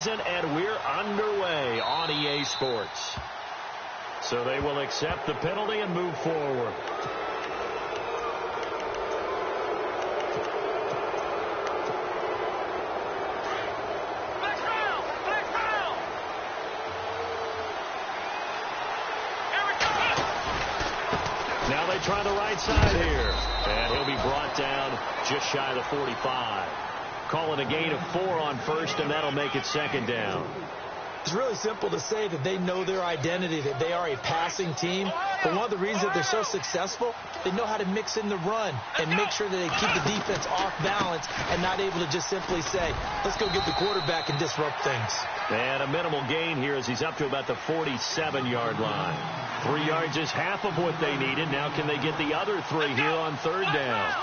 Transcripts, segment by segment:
And we're underway on EA Sports. So they will accept the penalty and move forward. Now they try the right side here. And he'll be brought down just shy of the 45. Call it a gain of 4 on first, and that'll make it second down. It's really simple to say that they know their identity, that they are a passing team. But one of the reasons that they're so successful, they know how to mix in the run and make sure that they keep the defense off balance and not able to just simply say, let's go get the quarterback and disrupt things. And a minimal gain here as he's up to about the 47-yard line. 3 yards is half of what they needed. Now can they get the other 3 here on third down?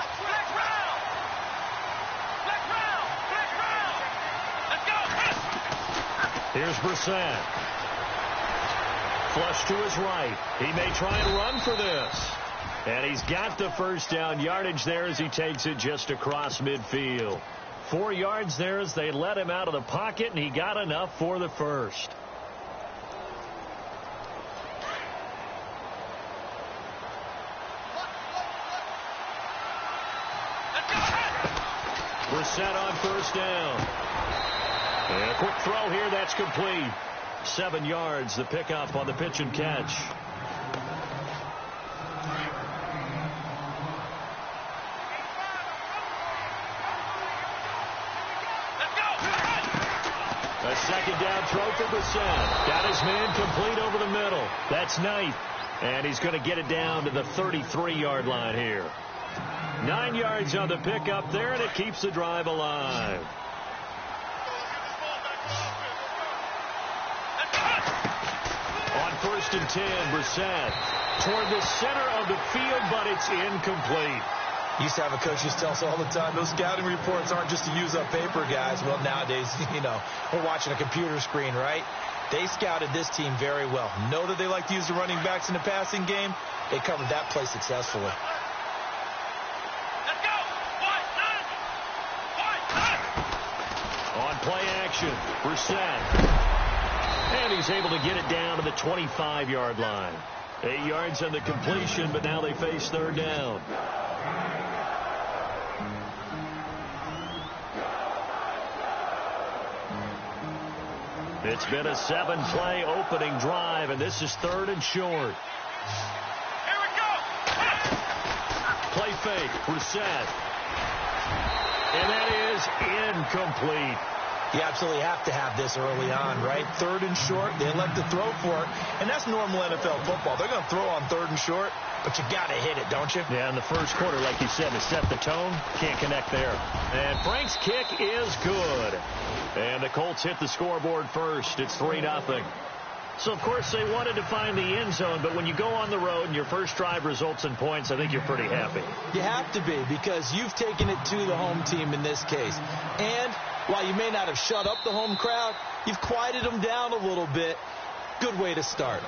Here's Brissett. Flush to his right. He may try and run for this. And he's got the first down yardage there as he takes it just across midfield. 4 yards there as they let him out of the pocket, and he got enough for the first. Brissett on first down. And a quick throw here, that's complete. 7 yards, the pickup on the pitch and catch. A second down throw for Brissett. Got his man complete over the middle. That's Knight. And he's going to get it down to the 33-yard line here. 9 yards on the pickup there, and it keeps the drive alive. On first and 10, Brissett toward the center of the field, but it's incomplete. Used to have a coach who tells us all the time, those scouting reports aren't just to use up paper, guys. Well, nowadays, we're watching a computer screen, right? They scouted this team very well. Know that they like to use the running backs in the passing game. They covered that play successfully. On play action, Brissett. And he's able to get it down to the 25-yard line. 8 yards on the completion, but now they face third down. It's been a 7-play opening drive, and this is third and short. Here we go. Play fake, Brissett. And that is incomplete. You absolutely have to have this early on, right? Third and short, they elect to throw for it, and that's normal NFL football. They're going to throw on third and short, but you got to hit it, don't you? Yeah, in the first quarter, like you said, to set the tone, can't connect there. And Frank's kick is good. And the Colts hit the scoreboard first. It's 3-0. So, of course, they wanted to find the end zone, but when you go on the road and your first drive results in points, I think you're pretty happy. You have to be, because you've taken it to the home team in this case. And while you may not have shut up the home crowd, you've quieted them down a little bit. Good way to start.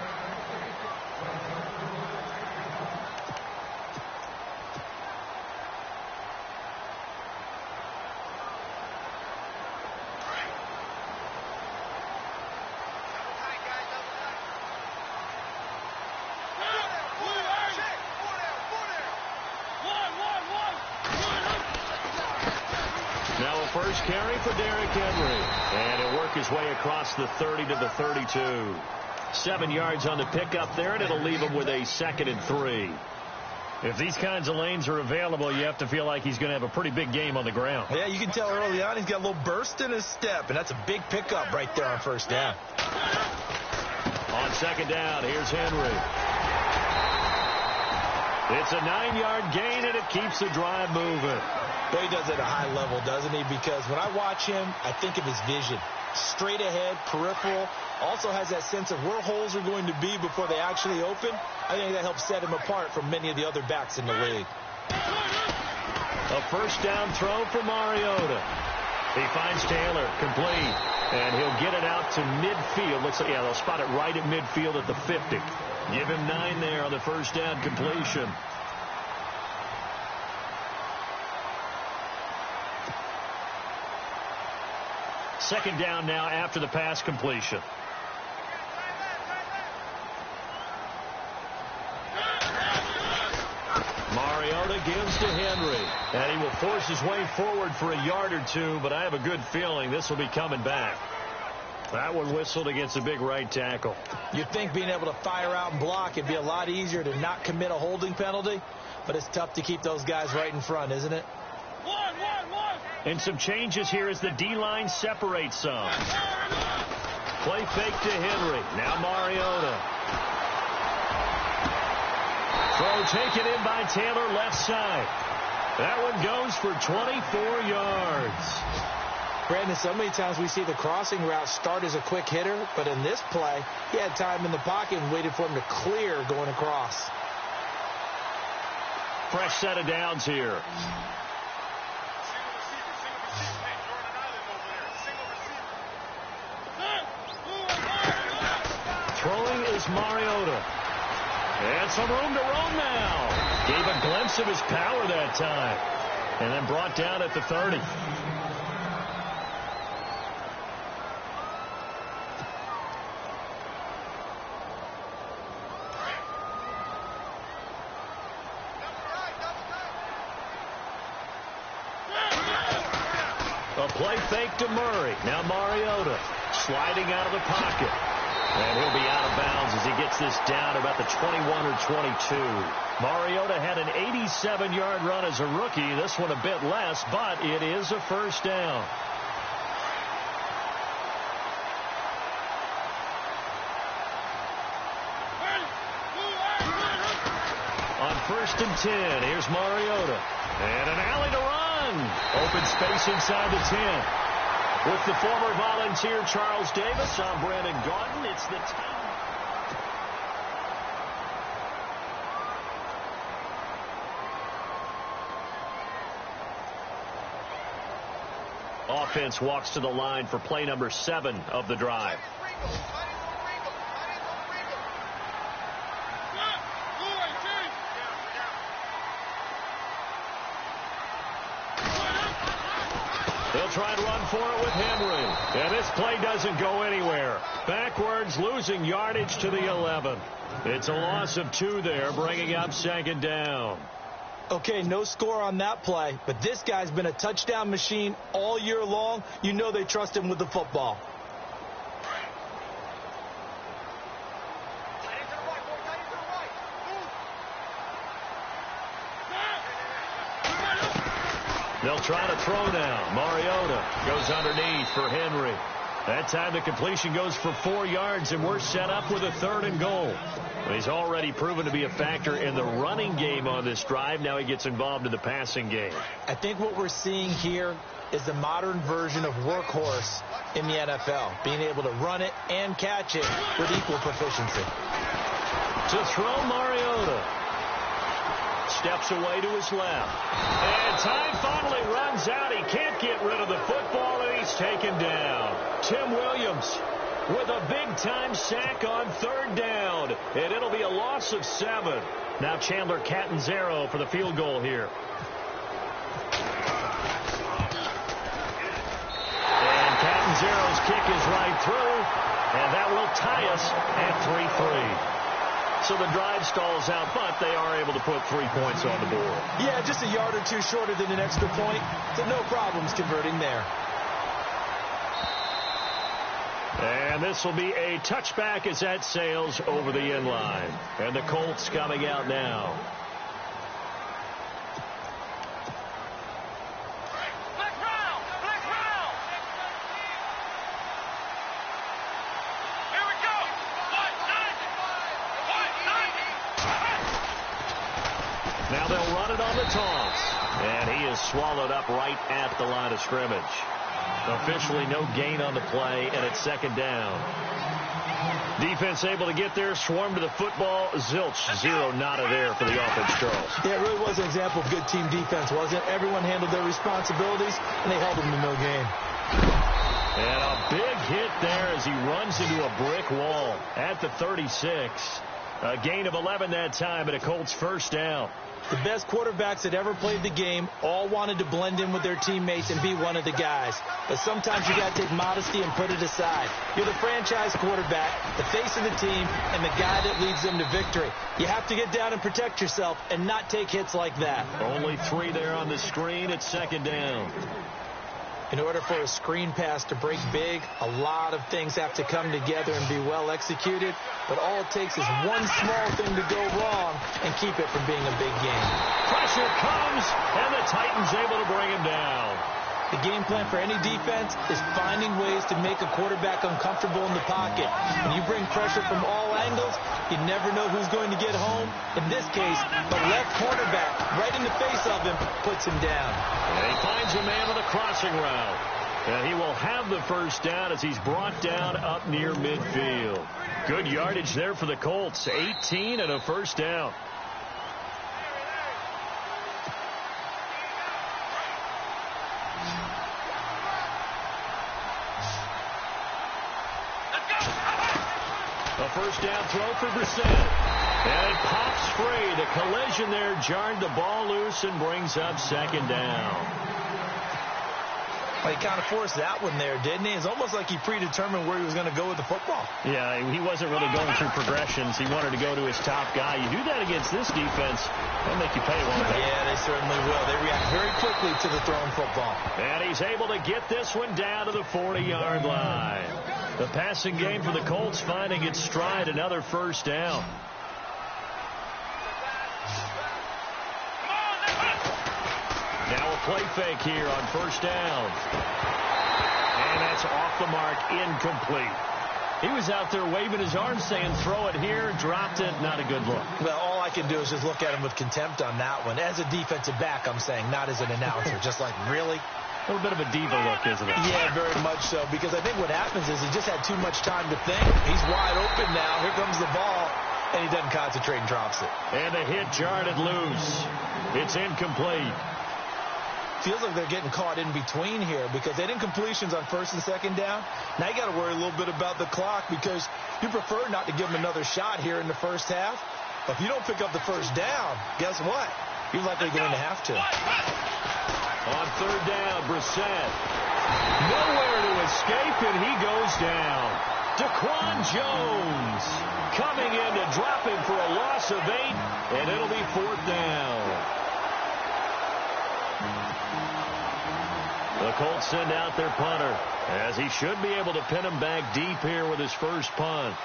First carry for Derrick Henry. And he'll work his way across the 30 to the 32. 7 yards on the pickup there, and it'll leave him with a 2nd and 3. If these kinds of lanes are available, you have to feel like he's going to have a pretty big game on the ground. Yeah, you can tell early on he's got a little burst in his step, and that's a big pickup right there on first down. On second down, here's Henry. It's a 9-yard gain, and it keeps the drive moving. Boy, he does it at a high level, doesn't he? Because when I watch him, I think of his vision. Straight ahead, peripheral. Also has that sense of where holes are going to be before they actually open. I think that helps set him apart from many of the other backs in the league. A first down throw for Mariota. He finds Taylor, complete. And he'll get it out to midfield. Looks like, yeah, they'll spot it right at midfield at the 50. Give him 9 there on the first down completion. second down now after the pass completion. Mariota gives to Henry, and he will force his way forward for a yard or two, but I have a good feeling this will be coming back. That one whistled against a big right tackle. You'd think being able to fire out and block, it'd be a lot easier to not commit a holding penalty, but it's tough to keep those guys right in front, isn't it? And some changes here as the D-line separates some. Play fake to Henry. Now Mariota. Throw taken in by Taylor left side. That one goes for 24 yards. Brandon, so many times we see the crossing route start as a quick hitter, but in this play, he had time in the pocket and waited for him to clear going across. Fresh set of downs here. Throwing is Mariota. And some room to roam now. Gave a glimpse of his power that time. And then brought down at the 30. A play fake to Murray. Now Mariota sliding out of the pocket. And he'll be out of bounds as he gets this down about the 21 or 22. Mariota had an 87-yard run as a rookie. This one a bit less, but it is a first down. On 1st and 10, here's Mariota. And an alley to run. Open space inside the 10. With the former Volunteer Charles Davis, I'm Brandon Gaudin. It's the time. Offense walks to the line for play number 7 of the drive. They'll try and run for it with Henry. And this play doesn't go anywhere. Backwards, losing yardage to the 11. It's a loss of 2 there, bringing up second down. Okay, no score on that play, but this guy's been a touchdown machine all year long. You know they trust him with the football. They'll try to throw now. Mariota goes underneath for Henry. That time the completion goes for 4 yards, and we're set up with a 3rd and goal. He's already proven to be a factor in the running game on this drive. Now he gets involved in the passing game. I think what we're seeing here is the modern version of workhorse in the NFL, being able to run it and catch it with equal proficiency. To throw, Mariota steps away to his left. And time finally runs out. He can't get rid of the football, and he's taken down. Tim Williams with a big-time sack on 3rd down. And it'll be a loss of 7. Now Chandler Catanzaro for the field goal here. And Catanzaro's kick is right through. And that will tie us at 3-3. So the drive stalls out, but they are able to put 3 points on the board. Yeah, just a yard or 2 shorter than an extra point. So no problems converting there. And this will be a touchback as that sails over the end line. And the Colts coming out now. Now they'll run it on the toss. And he is swallowed up right at the line of scrimmage. Officially no gain on the play, and it's 2nd down. Defense able to get there, swarm to the football. Zilch, 0 nada there for the offense, Charles. Yeah, it really was an example of good team defense, wasn't it? Everyone handled their responsibilities, and they held them to no gain. And a big hit there as he runs into a brick wall at the 36. A gain of 11 that time, and a Colts first down. The best quarterbacks that ever played the game all wanted to blend in with their teammates and be one of the guys. But sometimes you got to take modesty and put it aside. You're the franchise quarterback, the face of the team, and the guy that leads them to victory. You have to get down and protect yourself and not take hits like that. Only 3 there on the screen at second down. In order for a screen pass to break big, a lot of things have to come together and be well executed. But all it takes is one small thing to go wrong and keep it from being a big game. Pressure comes, and the Titans able to bring him down. The game plan for any defense is finding ways to make a quarterback uncomfortable in the pocket. When you bring pressure from all angles, you never know who's going to get home. In this case, the left cornerback, right in the face of him, puts him down. And he finds a man on the crossing route. And he will have the first down as he's brought down up near midfield. Good yardage there for the Colts. 18 and a first down. A first down throw for Brissett. And it pops free. The collision there jarred the ball loose and brings up second down. Well, he kind of forced that one there, didn't he? It's almost like he predetermined where he was going to go with the football. Yeah, he wasn't really going through progressions. He wanted to go to his top guy. You do that against this defense, they'll make you pay, won't they? Yeah, they certainly will. They react very quickly to the thrown football. And he's able to get this one down to the 40-yard line. The passing game for the Colts finding its stride, another first down. Now a play fake here on first down. And that's off the mark, incomplete. He was out there waving his arms saying, throw it here, dropped it, not a good look. Well, all I can do is just look at him with contempt on that one. As a defensive back, I'm saying, not as an announcer. Just like, really? A little bit of a diva look, isn't it? Yeah, very much so, because I think what happens is he just had too much time to think. He's wide open now. Here comes the ball, and he doesn't concentrate and drops it. And the hit jarred it loose. It's incomplete. Feels like they're getting caught in between here because they didn't completions on first and second down. Now you got to worry a little bit about the clock because you prefer not to give them another shot here in the first half. But if you don't pick up the first down, guess what? You're likely going to have to. On third down, Brissett. Nowhere to escape, and he goes down. Daquan Jones coming in to drop him for a loss of 8, and it'll be fourth down. The Colts send out their punter, as he should be able to pin him back deep here with his first punt.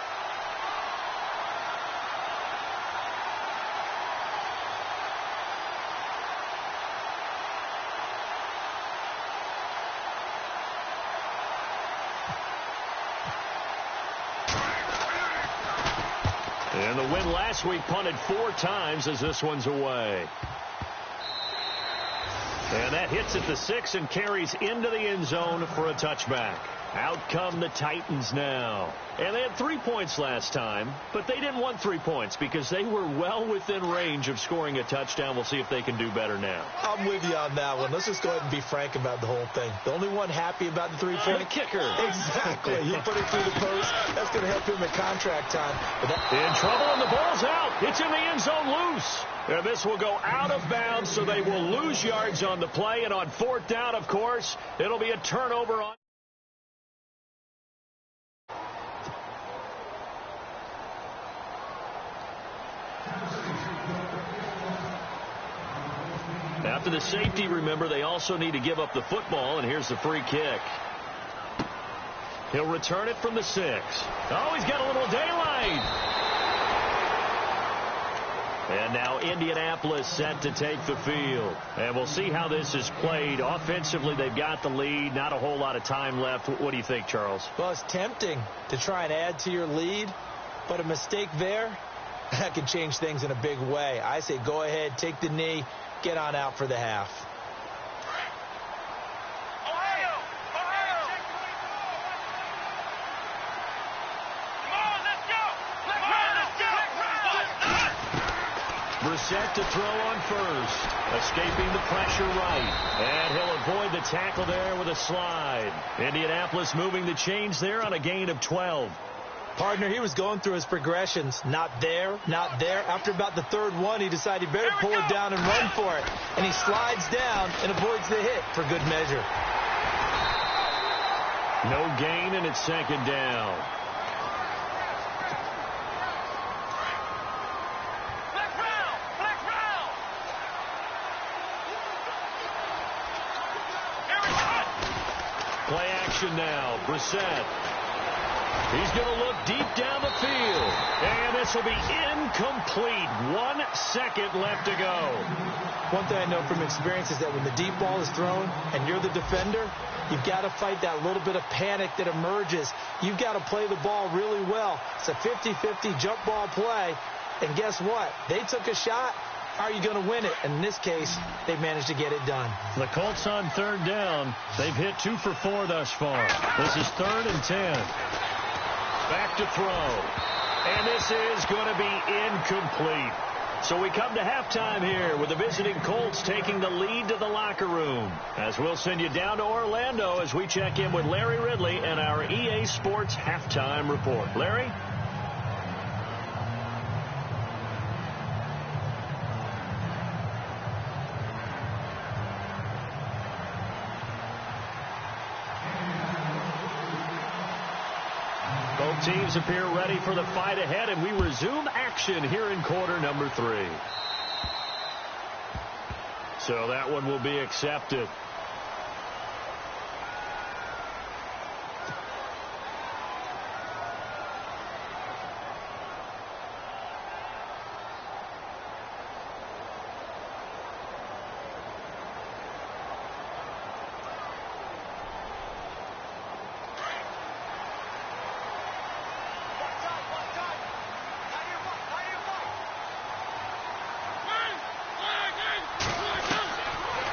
And the win last week punted 4 times as this one's away. And that hits at the 6 and carries into the end zone for a touchback. Out come the Titans now. And they had 3 points last time, but they didn't want 3 points because they were well within range of scoring a touchdown. We'll see if they can do better now. I'm with you on that one. Let's just go ahead and be frank about the whole thing. The only one happy about the 3-point the kicker. Exactly. He put it through the post. That's going to help him at contract time. In trouble, and the ball's out. It's in the end zone loose. And this will go out of bounds, so they will lose yards on the play. And on fourth down, of course, it'll be a turnover on. After the safety, remember, they also need to give up the football, and here's the free kick. He'll return it from the 6. Oh, he's got a little daylight. And now Indianapolis set to take the field. And we'll see how this is played. Offensively, they've got the lead. Not a whole lot of time left. What do you think, Charles? Well, it's tempting to try and add to your lead, but a mistake there, that can change things in a big way. I say go ahead, take the knee, get on out for the half. Brissett to throw on first. Escaping the pressure right. And he'll avoid the tackle there with a slide. Indianapolis moving the chains there on a gain of 12. Partner, he was going through his progressions. Not there, not there. After about the third one, he decided he better pull it down and run for it. And he slides down and avoids the hit for good measure. No gain, and it's second down. Play action now. Brissett. He's going to look deep down the field. And this will be incomplete. 1 second left to go. One thing I know from experience is that when the deep ball is thrown and you're the defender, you've got to fight that little bit of panic that emerges. You've got to play the ball really well. It's a 50-50 jump ball play. And guess what? They took a shot. How are you going to win it? And in this case, they've managed to get it done. The Colts on third down. They've hit 2 for 4 thus far. This is 3rd and 10. Back to throw. And this is going to be incomplete. So we come to halftime here with the visiting Colts taking the lead to the locker room. As we'll send you down to Orlando as we check in with Larry Ridley and our EA Sports halftime report. Larry? Both teams appear ready for the fight ahead, and we resume action here in quarter number 3. So that one will be accepted.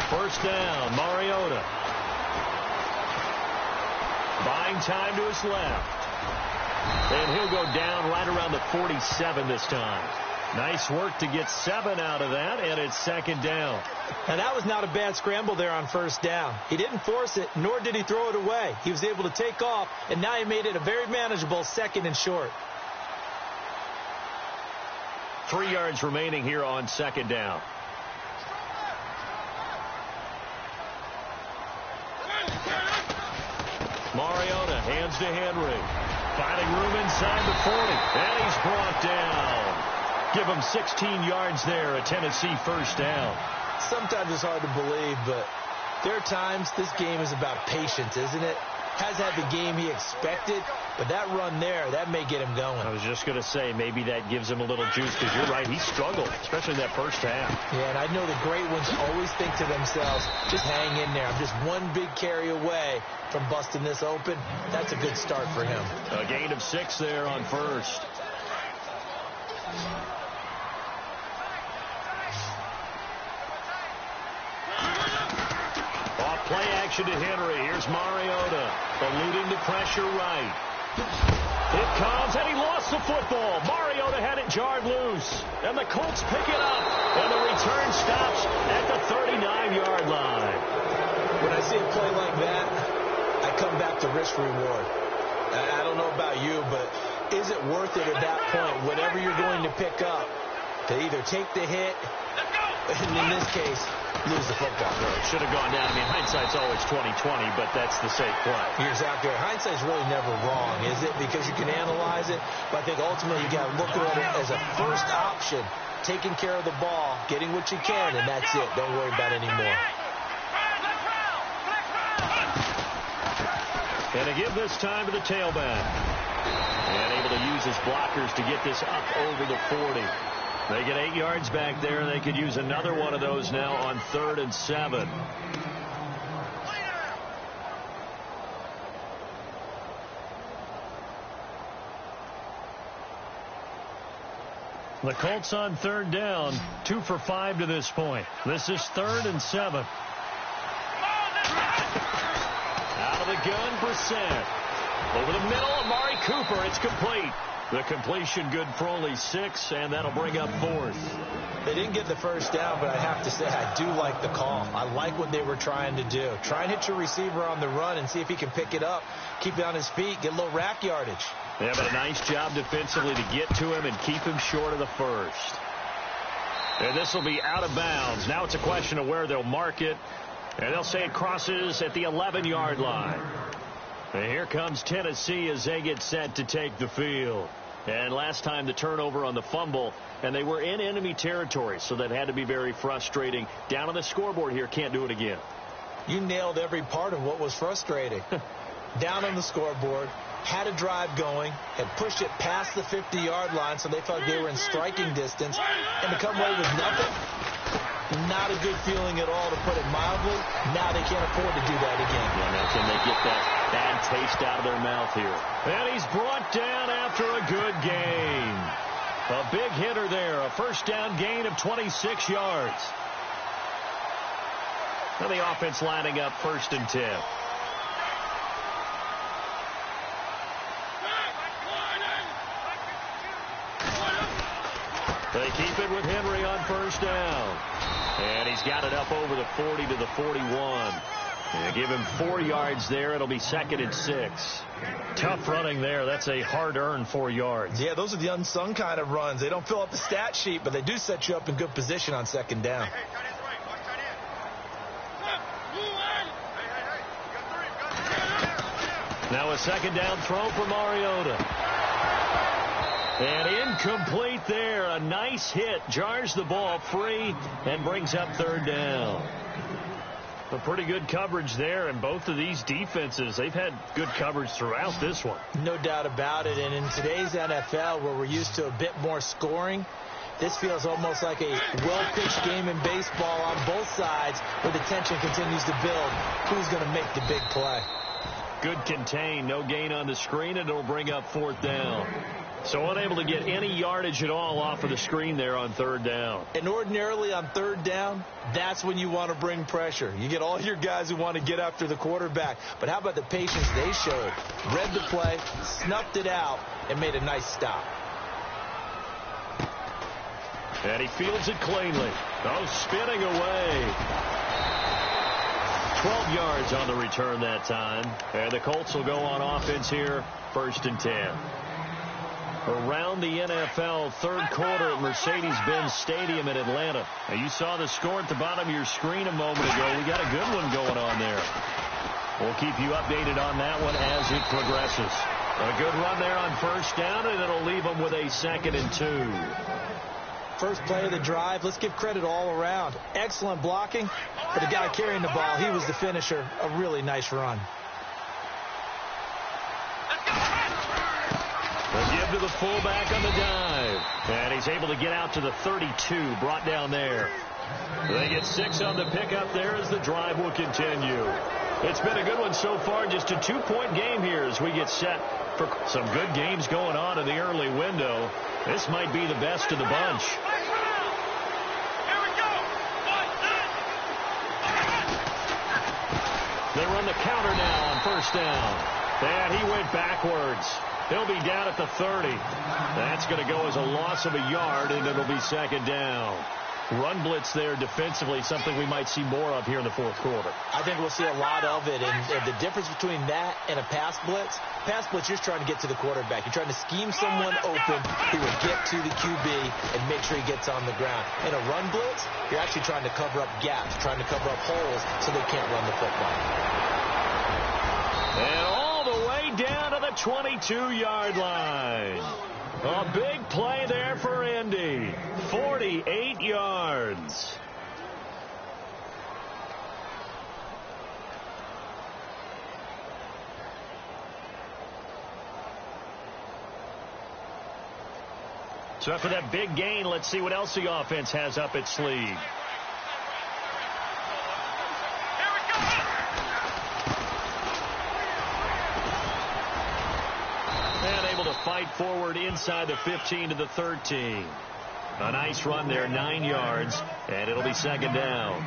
First down, Mariota. Buying time to his left. And he'll go down right around the 47 this time. Nice work to get 7 out of that, and it's second down. And that was not a bad scramble there on first down. He didn't force it, nor did he throw it away. He was able to take off, and now he made it a very manageable 2nd and short. 3 yards remaining here on second down. Mariota hands to Henry. Finding room inside the 40. And he's brought down. Give him 16 yards there, a Tennessee first down. Sometimes it's hard to believe, but there are times this game is about patience, isn't it? Has had the game he expected, but that run there, that may get him going. I was just going to say, maybe that gives him a little juice, because you're right, he struggled, especially in that first half. Yeah, and I know the great ones always think to themselves, just hang in there. I'm just one big carry away from busting this open. That's a good start for him. A gain of 6 there on first. Off play action to Henry. Here's Mariota, eluding the pressure right. It comes, and he lost the football. Mariota had it jarred loose, and the Colts pick it up, and the return stops at the 39-yard line. When I see a play like that, I come back to risk reward. I don't know about you, but is it worth it at that point, whatever you're going to pick up, to either take the hit, and in this case, lose the football? It should have gone down. I mean, hindsight's always 20/20, but that's the safe play. You're exactly right. Hindsight's really never wrong, is it? Because you can analyze it, but I think ultimately you got to look at it as a first option, taking care of the ball, getting what you can, and that's it. Don't worry about it anymore. And to give this time to the tailback. And able to use his blockers to get this up over the 40. They get 8 yards back there. They could use another one of those now on 3rd and 7. The Colts on 3rd down, 2 for 5 to this point. This is 3rd and 7. Out of the gun, Brissett. Over the middle, Amari Cooper. It's complete. The completion good for only 6, and that'll bring up 4th. They didn't get the first down, but I have to say I do like the call. I like what they were trying to do. Try and hit your receiver on the run and see if he can pick it up, keep it on his feet, get a little rack yardage. Yeah, but a nice job defensively to get to him and keep him short of the first. And this will be out of bounds. Now it's a question of where they'll mark it. And they'll say it crosses at the 11-yard line. And here comes Tennessee as they get set to take the field. And last time the turnover on the fumble, and they were in enemy territory, so that had to be very frustrating. Down on the scoreboard here, can't do it again. You nailed every part of what was frustrating. Down on the scoreboard, had a drive going, had pushed it past the 50-yard line, so they felt they were in striking distance, and to come away with nothing, not a good feeling at all, to put it mildly. Now they can't afford to do that again. Yeah, now can they get that bad taste out of their mouth here? And he's brought down after a good gain. A big hitter there, a first down gain of 26 yards. Now the offense lining up 1st and 10. They keep it with Henry on 1st down. And he's got it up over the 40 to the 41. And give him 4 yards there. It'll be 2nd and 6. Tough running there. That's a hard-earned 4 yards. Yeah, those are the unsung kind of runs. They don't fill up the stat sheet, but they do set you up in good position on 2nd down. Now a 2nd down throw for Mariota. And incomplete there. A nice hit. Jars the ball free and brings up 3rd down. A pretty good coverage there, and both of these defenses, they've had good coverage throughout this one. No doubt about it. And in today's NFL, where we're used to a bit more scoring, this feels almost like a well-pitched game in baseball on both sides, where the tension continues to build. Who's going to make the big play? Good contain. No gain on the screen, and it'll bring up 4th down. So unable to get any yardage at all off of the screen there on 3rd down. And ordinarily on 3rd down, that's when you want to bring pressure. You get all your guys who want to get after the quarterback. But how about the patience they showed? Read the play, snuffed it out, and made a nice stop. And he fields it cleanly. Oh, spinning away. 12 yards on the return that time. And the Colts will go on offense here, 1st and 10. Around the NFL, 3rd quarter at Mercedes-Benz Stadium in Atlanta. Now, you saw the score at the bottom of your screen a moment ago. We got a good one going on there. We'll keep you updated on that one as it progresses. A good run there on 1st down, and it'll leave them with a 2nd and 2. First play of the drive, let's give credit all around. Excellent blocking, but the guy carrying the ball, he was the finisher. A really nice run. They'll give to the fullback on the dive. And he's able to get out to the 32, brought down there. They get 6 on the pickup there as the drive will continue. It's been a good one so far, just a 2-point game here as we get set for some good games going on in the early window. This might be the best of the bunch. They run the counter now on 1st down. And he went backwards. He'll be down at the 30. That's going to go as a loss of a yard, and it'll be 2nd down. Run blitz there defensively, something we might see more of here in the 4th quarter. I think we'll see a lot of it, and the difference between that and a pass blitz, you're just trying to get to the quarterback. You're trying to scheme someone open who will get to the QB and make sure he gets on the ground. In a run blitz, you're actually trying to cover up gaps, trying to cover up holes so they can't run the football. And all the way down to the 22-yard line. A big play there for Indy. 48 yards. So after that big gain, let's see what else the offense has up its sleeve. Fight forward inside the 15 to the 13. A nice run there, 9 yards, and it'll be 2nd down.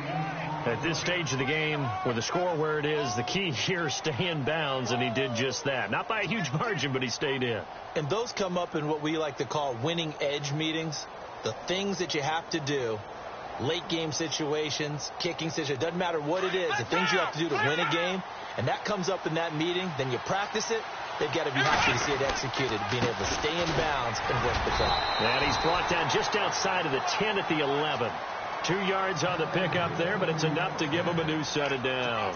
At this stage of the game, with the score where it is, the key here is stay in bounds, and he did just that. Not by a huge margin, but he stayed in. And those come up in what we like to call winning edge meetings. The things that you have to do, late game situations, kicking situations, doesn't matter what it is, the things you have to do to win a game, and that comes up in that meeting, then you practice it, they've got to be happy to see it executed, being able to stay in bounds and work the clock. And he's brought down just outside of the 10 at the 11. 2 yards on the pickup there, but it's enough to give him a new set of downs.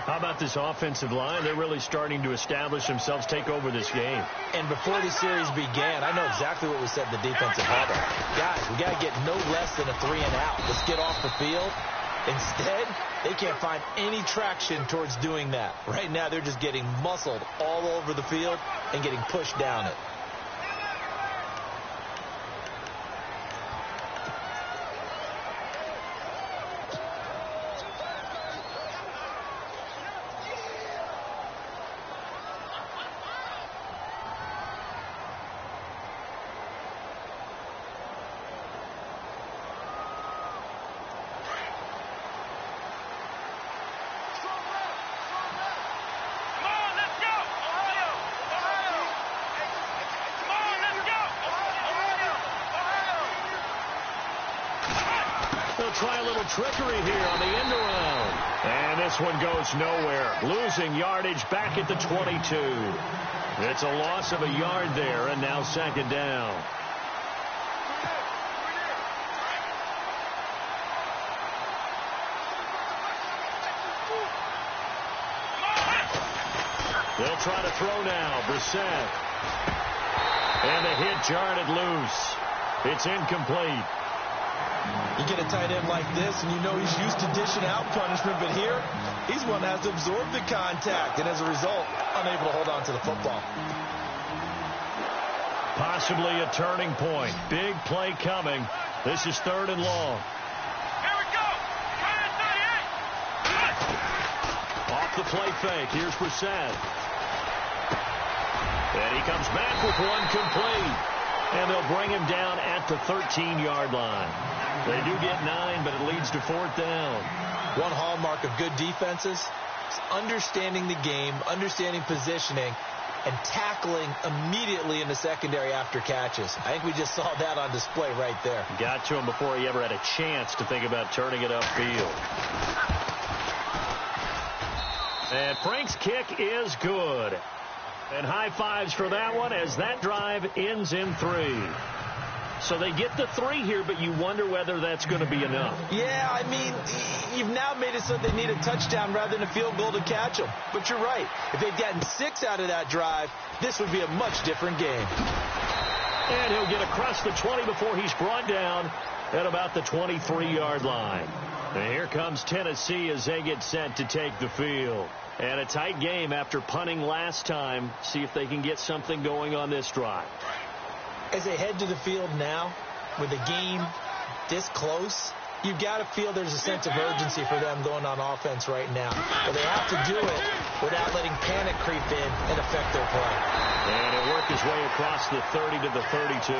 How about this offensive line? They're really starting to establish themselves, take over this game. And before the series began, I know exactly what we said in the defensive huddle. Guys, we got to get no less than a 3 and out. Let's get off the field. Instead, they can't find any traction towards doing that. Right now, they're just getting muscled all over the field and getting pushed down it. Try a little trickery here on the end around. And this one goes nowhere. Losing yardage back at the 22. It's a loss of a yard there, and now second down. They'll try to throw now. Brissett. And the hit jarred it loose. It's incomplete. You get a tight end like this, and you know he's used to dishing out punishment, but here, he's one that has to absorb the contact, and as a result, unable to hold on to the football. Possibly a turning point. Big play coming. This is 3rd and long. Here we go. 38. Off the play fake. Here's Brissett. And he comes back with one complete. And they'll bring him down at the 13-yard line. They do get 9, but it leads to 4th down. One hallmark of good defenses is understanding the game, understanding positioning, and tackling immediately in the secondary after catches. I think we just saw that on display right there. Got to him before he ever had a chance to think about turning it upfield. And Frank's kick is good. And high fives for that one as that drive ends in 3. So they get the 3 here, but you wonder whether that's going to be enough. Yeah, I mean, you've now made it so they need a touchdown rather than a field goal to catch them. But you're right. If they'd gotten 6 out of that drive, this would be a much different game. And he'll get across the 20 before he's brought down at about the 23-yard line. And here comes Tennessee as they get set to take the field. And a tight game after punting last time. See if they can get something going on this drive. As they head to the field now, with the game this close, you've got to feel there's a sense of urgency for them going on offense right now. But they have to do it without letting panic creep in and affect their play. And it worked his way across the 30 to the 32.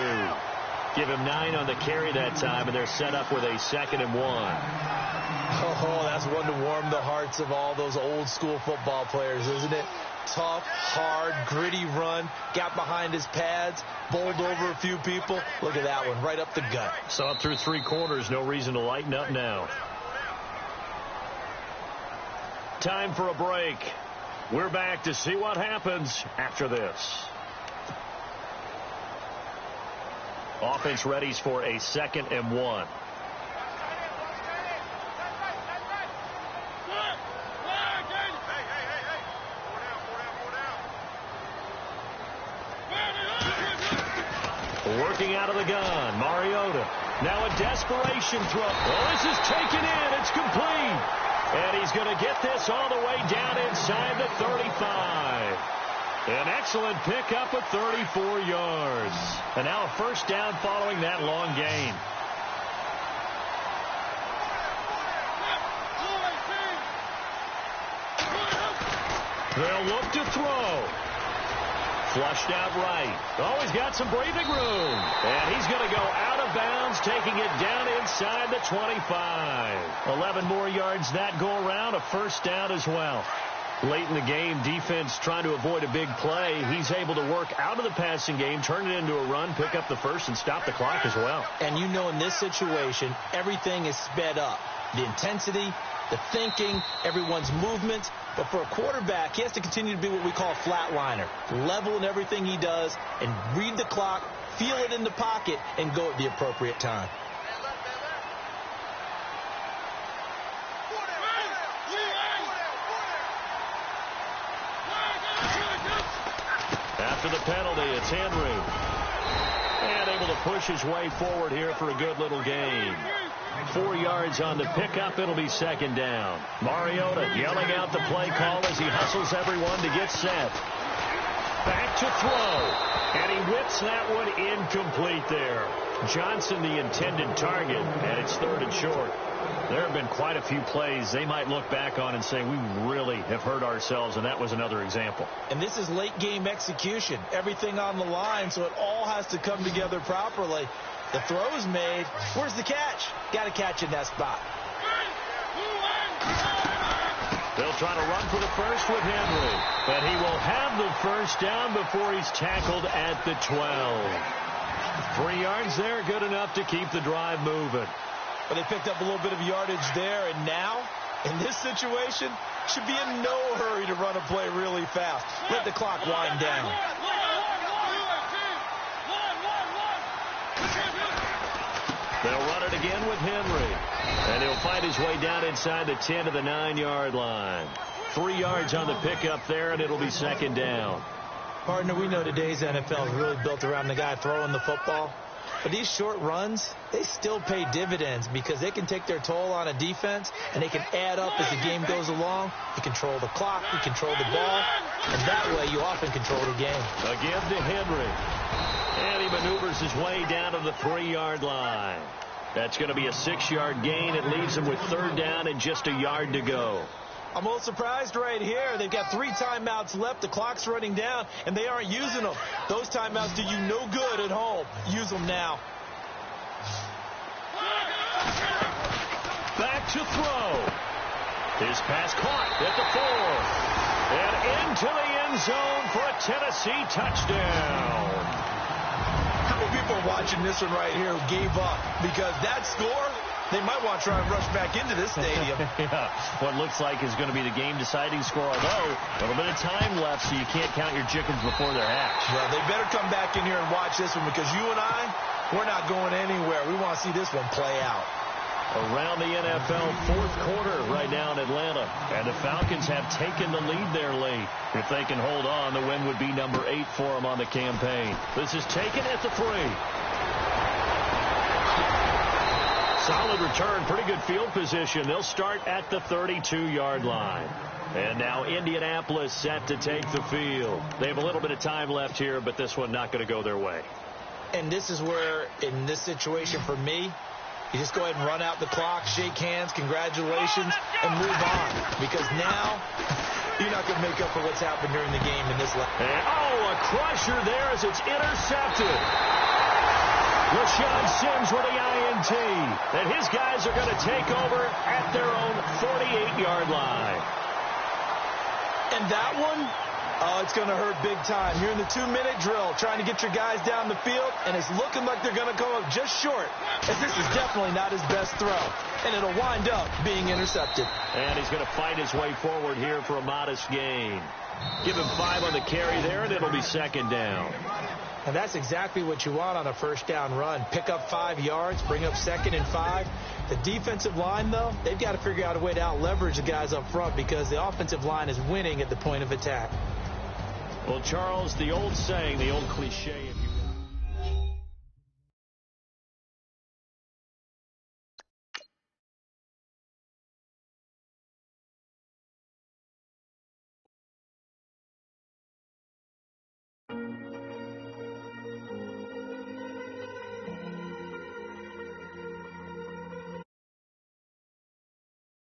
Give him 9 on the carry that time, and they're set up with a 2nd and 1. Oh, that's one to warm the hearts of all those old school football players, isn't it? Tough, hard, gritty run, got behind his pads, bowled over a few people. Look at that one, right up the gut. Saw it through 3 quarters, no reason to lighten up now. Time for a break. We're back to see what happens after this. Offense readies for a 2nd and 1. Working out of the gun, Mariota. Now a desperation throw. Oh, this is taken in. It's complete. And he's going to get this all the way down inside the 35. An excellent pickup of 34 yards. And now a 1st down following that long gain. They'll look to throw. Flushed out right. Oh, he's got some breathing room. And he's going to go out of bounds, taking it down inside the 25. 11 more yards that go around, a 1st down as well. Late in the game, defense trying to avoid a big play. He's able to work out of the passing game, turn it into a run, pick up the 1st, and stop the clock as well. And you know in this situation, everything is sped up. The intensity, the thinking, everyone's movement. But for a quarterback, he has to continue to be what we call a flatliner. Level in everything he does and read the clock, feel it in the pocket, and go at the appropriate time. After the penalty, it's Henry. And able to push his way forward here for a good little gain. 4 yards on the pickup. It'll be second down. Mariota yelling out the play call as he hustles everyone to get set. Back to throw. And he whips that one incomplete there. Johnson, the intended target, and it's third and short. There have been quite a few plays they might look back on and say, we really have hurt ourselves, and that was another example. And this is late-game execution. Everything on the line, so it all has to come together properly. The throw's made. Where's the catch? Got to catch in that spot. They'll try to run for the first with Henry. But he will have the first down before he's tackled at the 12. 3 yards there, good enough to keep the drive moving. But they picked up a little bit of yardage there, and now, in this situation, should be in no hurry to run a play really fast. Let the clock wind down. They'll run it again with Henry. And he'll find his way down inside the 10 to the 9-yard line. 3 yards on the pickup there, and it'll be second down. Partner, we know today's NFL is really built around the guy throwing the football. But these short runs, they still pay dividends because they can take their toll on a defense, and they can add up as the game goes along. You control the clock, you control the ball, and that way you often control the game. Again to Henry. And he maneuvers his way down to the 3-yard line. That's going to be a 6-yard gain. It leaves him with third down and just a yard to go. I'm a little surprised right here. They've got 3 timeouts left. The clock's running down, and they aren't using them. Those timeouts do you no good at home. Use them now. Back to throw. His pass caught at the 4. And into the end zone for a Tennessee touchdown. How many people are watching this one right here who gave up? Because that score, they might want to try and rush back into this stadium. Yeah, what looks like is going to be the game-deciding score, although a little bit of time left, so you can't count your chickens before they're hatched. Well, they better come back in here and watch this one because you and I, we're not going anywhere. We want to see this one play out. Around the NFL, fourth quarter right now in Atlanta, and the Falcons have taken the lead there late. If they can hold on, the win would be number 8 for them on the campaign. This is taken at the 3. Solid return, pretty good field position. They'll start at the 32-yard line. And now Indianapolis set to take the field. They have a little bit of time left here, but this one not going to go their way. And this is where, in this situation for me, you just go ahead and run out the clock, shake hands, congratulations, and move on. Because now, you're not going to make up for what's happened during the game in this level. And, a crusher there as it's intercepted. Rashawn Sims with the INT. And his guys are going to take over at their own 48-yard line. And that one, it's going to hurt big time. You're in the 2-minute drill trying to get your guys down the field, and it's looking like they're going to come up just short, as this is definitely not his best throw. And it'll wind up being intercepted. And he's going to fight his way forward here for a modest gain. Give him 5 on the carry there, and it'll be second down. And that's exactly what you want on a first down run. Pick up 5 yards, bring up 2nd and 5. The defensive line, though, they've got to figure out a way to out-leverage the guys up front because the offensive line is winning at the point of attack. Well, Charles, the old saying, the old cliche, if you will.